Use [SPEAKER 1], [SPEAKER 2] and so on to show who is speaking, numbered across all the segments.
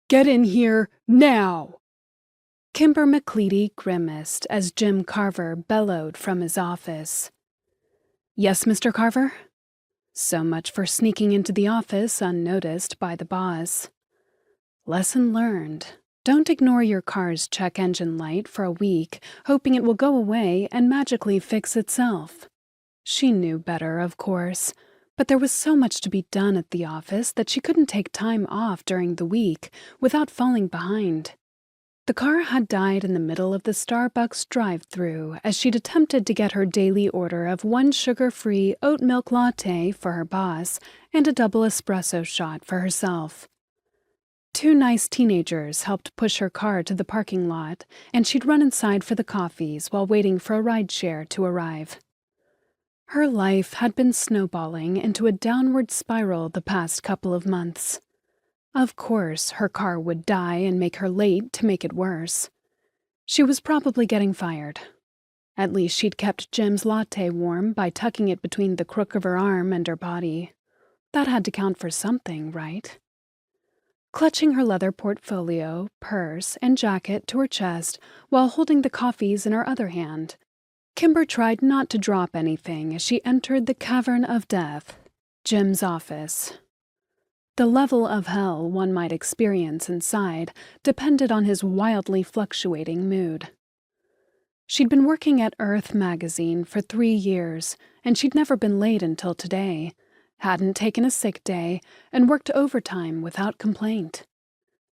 [SPEAKER 1] Get in here, now!" Kimber McLeedy grimaced as Jim Carver bellowed from his office. "Yes, Mr. Carver?" So much for sneaking into the office unnoticed by the boss. Lesson learned. Don't ignore your car's check engine light for a week, hoping it will go away and magically fix itself. She knew better, of course, but there was so much to be done at the office that she couldn't take time off during the week without falling behind. The car had died in the middle of the Starbucks drive-thru as she'd attempted to get her daily order of 1 sugar-free oat milk latte for her boss and a double espresso shot for herself. 2 nice teenagers helped push her car to the parking lot, and she'd run inside for the coffees while waiting for a rideshare to arrive. Her life had been snowballing into a downward spiral the past couple of months. Of course, her car would die and make her late to make it worse. She was probably getting fired. At least she'd kept Jim's latte warm by tucking it between the crook of her arm and her body. That had to count for something, right? Clutching her leather portfolio, purse, and jacket to her chest while holding the coffees in her other hand, Kimber tried not to drop anything as she entered the cavern of death, Jim's office. The level of hell one might experience inside depended on his wildly fluctuating mood. She'd been working at Earth magazine for 3 years, and she'd never been late until today, hadn't taken a sick day, and worked overtime without complaint.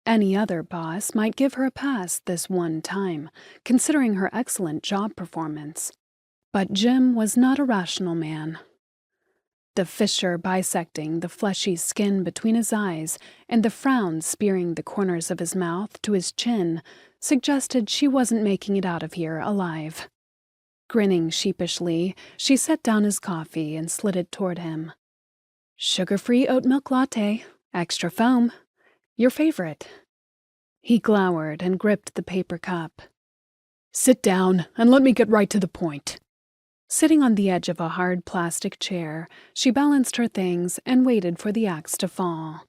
[SPEAKER 1] Any other boss might give her a pass this one time, considering her excellent job performance. But Jim was not a rational man. The fissure bisecting the fleshy skin between his eyes and the frown spearing the corners of his mouth to his chin suggested she wasn't making it out of here alive. Grinning sheepishly, she set down his coffee and slid it toward him. "Sugar-free oat milk latte, extra foam. Your favorite." He glowered and gripped the paper cup. "Sit down and let me get right to the point." Sitting on the edge of a hard plastic chair, she balanced her things and waited for the axe to fall.